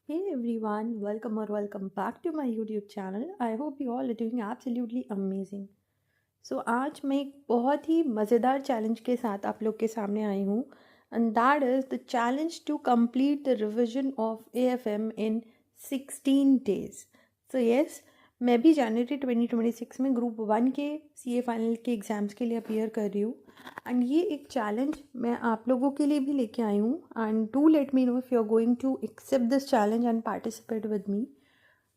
Hey everyone, welcome back to my YouTube channel. I hope you all are doing absolutely amazing. So आज मैं एक बहुत ही मज़ेदार challenge के साथ आप लोग के सामने आई हूँ and that is the challenge to complete the revision of AFM in 16 days. So yes, मैं भी जनवरी 2026 में ग्रुप 1 के CA फाइनल के एग्ज़ाम्स के लिए अपीयर कर रही हूँ एंड ये एक चैलेंज मैं आप लोगों के लिए भी लेके आई हूँ and do let me know if you are going to accept this challenge and participate with me.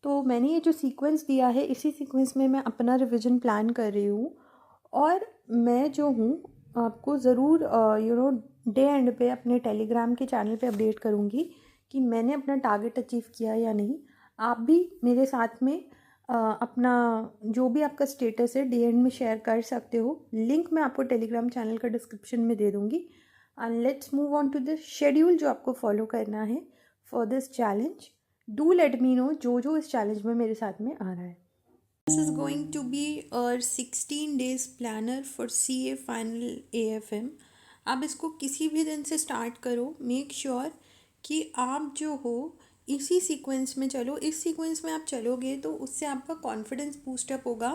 तो मैंने ये जो सीक्वेंस दिया है इसी सीक्वेंस में मैं अपना रिवीजन प्लान कर रही हूँ और मैं जो हूँ आपको ज़रूर डे एंड पे अपने टेलीग्राम के चैनल पे अपडेट करूँगी कि मैंने अपना टारगेट अचीव किया या नहीं. आप भी मेरे साथ में अपना जो भी आपका स्टेटस है डे एंड में शेयर कर सकते हो. लिंक मैं आपको टेलीग्राम चैनल का डिस्क्रिप्शन में दे दूँगी and let's move on to the schedule जो आपको फॉलो करना है for this challenge. Do let me know जो इस चैलेंज में मेरे साथ में आ रहा है. This is going to be our 16 days planner for CA final AFM. आप इसको किसी भी दिन से स्टार्ट करो. मेक श्योर कि आप जो हो इसी सीक्वेंस में चलो. इस सीक्वेंस में आप चलोगे तो उससे आपका कॉन्फिडेंस बूस्टअप होगा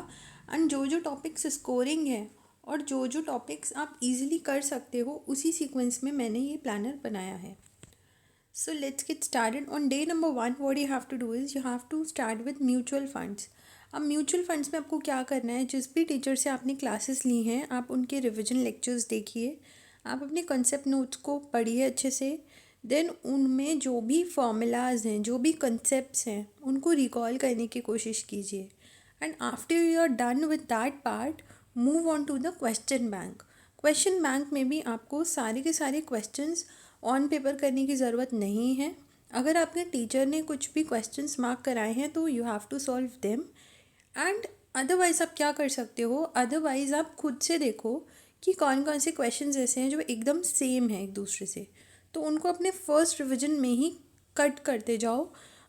एंड जो टॉपिक्स स्कोरिंग है और जो टॉपिक्स आप इजीली कर सकते हो उसी सीक्वेंस में मैंने ये प्लानर बनाया है. So let's get started. On day number 1, what you have to do is you have to start with mutual funds. अब म्यूचुअल फंड्स में आपको क्या करना है, जिस भी टीचर से आपने क्लासेस ली हैं आप उनके रिवीजन लेक्चर्स देखिए, आप अपने कंसेप्ट नोट्स को पढ़िए अच्छे से. देन उनमें जो भी फॉर्मूलाज हैं, जो भी कंसेप्ट्स हैं, उनको रिकॉल करने की कोशिश कीजिए. And after you are done with that part, move on to the question bank. Question bank में भी आपको सारे के सारे क्वेश्चंस ऑन पेपर करने की ज़रूरत नहीं है. अगर आपके टीचर ने कुछ भी क्वेश्चंस मार्क कराए हैं तो you have to solve them. And otherwise आप क्या कर सकते हो, अदरवाइज़ आप खुद से देखो कि कौन कौन से क्वेश्चंस ऐसे हैं जो एकदम सेम है एक दूसरे से, तो उनको अपने फर्स्ट रिवीजन में ही कट करते जाओ.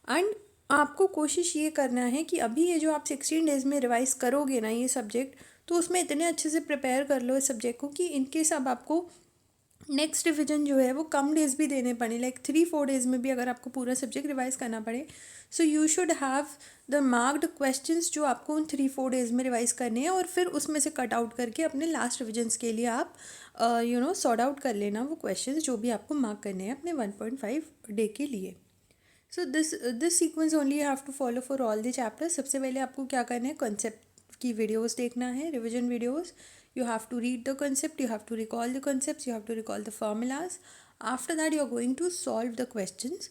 एंड आपको कोशिश ये करना है कि अभी ये जो आप 16 डेज़ में रिवाइज करोगे ना ये सब्जेक्ट, तो उसमें इतने अच्छे से प्रिपेयर कर लो इस सब्जेक्ट को कि इनकेस अब आपको नेक्स्ट रिविजन जो है वो कम डेज़ भी देने पड़े, लाइक 3-4 डेज़ में भी अगर आपको पूरा सब्जेक्ट रिवाइज करना पड़े, so you should have the marked questions जो आपको उन 3-4 डेज़ में रिवाइज करने हैं और फिर उसमें से कट आउट करके अपने लास्ट रिविजन्स के लिए आप सॉर्ट आउट कर लेना वो क्वेश्चंस जो भी आपको मार्क करने हैं अपने 1.5 डे के लिए. So this sequence only you have to follow for all the chapters. सबसे पहले आपको क्या करना है, कॉन्सेप्ट की वीडियोस देखना है, revision videos. You have to read the concept, you have to recall the concepts, you have to recall the formulas. After that you are going to solve the questions.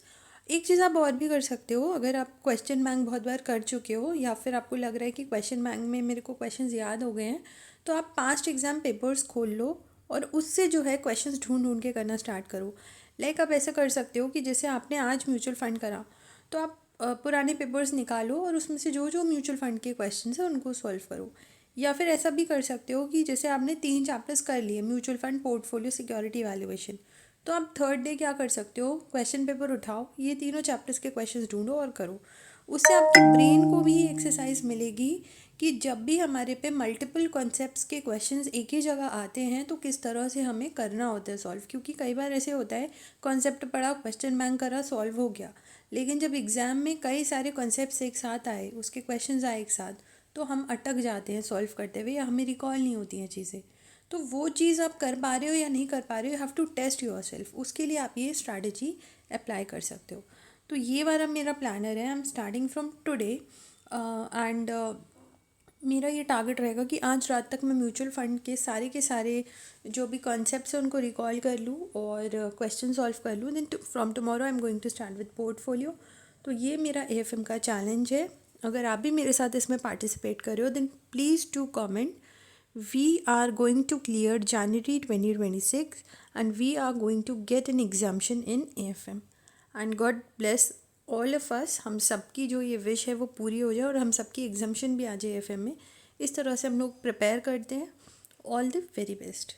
एक चीज़ आप और भी कर सकते हो, अगर आप क्वेश्चन बैंक बहुत बार कर चुके हो या फिर आपको लग रहा है कि क्वेश्चन बैंक में मेरे को क्वेश्चंस याद हो गए हैं, तो आप पास्ट एग्ज़ाम पेपर्स खोल लो और उससे जो है क्वेश्चंस ढूंढ के करना स्टार्ट करो. लाइक आप ऐसा कर सकते हो कि जैसे आपने आज म्यूचुअल फ़ंड करा तो आप पुराने पेपर्स निकालो और उसमें से जो म्यूचुअल फ़ंड के क्वेश्चंस हैं उनको सॉल्व करो. या फिर ऐसा भी कर सकते हो कि जैसे आपने 3 चैप्टर्स कर लिए, mutual fund, portfolio, security valuation, तो आप थर्ड डे क्या कर सकते हो, क्वेश्चन पेपर उठाओ, ये तीनों चैप्टर्स के क्वेश्चंस ढूंढो और करो. उससे आपके ब्रेन को भी एक्सरसाइज मिलेगी कि जब भी हमारे पे मल्टीपल कॉन्सेप्ट्स के क्वेश्चंस एक ही जगह आते हैं तो किस तरह से हमें करना होता है सॉल्व. क्योंकि कई बार ऐसे होता है कॉन्सेप्ट पढ़ा, क्वेश्चन बैंक करा, सॉल्व हो गया, लेकिन जब एग्ज़ाम में कई सारे कॉन्सेप्ट्स एक साथ आए, उसके क्वेश्चंस आए एक साथ, तो हम अटक जाते हैं सॉल्व करते हुए या हमें रिकॉल नहीं होती हैं चीज़ें. तो वो चीज़ आप कर पा रहे हो या नहीं कर पा रहे हो, you have to test yourself. उसके लिए आप ये स्ट्रैटेजी अप्लाई कर सकते हो. तो ये वाला मेरा प्लानर है. I am starting from today and मेरा ये टारगेट रहेगा कि आज रात तक मैं म्यूचुअल फ़ंड के सारे जो भी कॉन्सेप्ट्स हैं उनको रिकॉल कर लूँ और क्वेश्चन सॉल्व कर लूँ. Then from tomorrow I am going to start with portfolio. तो ये मेरा AFM का चैलेंज है. अगर आप भी मेरे साथ इसमें पार्टिसिपेट कर रहे हो then please to comment. We are going to clear January 2026 and we are going to get an exemption in AFM. And God bless all of us. हम सबकी जो ये विश है वो पूरी हो जाए और हम सबकी एग्जाम्शन भी आ जाए AFM में. इस तरह से हम लोग प्रिपेयर करते हैं. All the very best.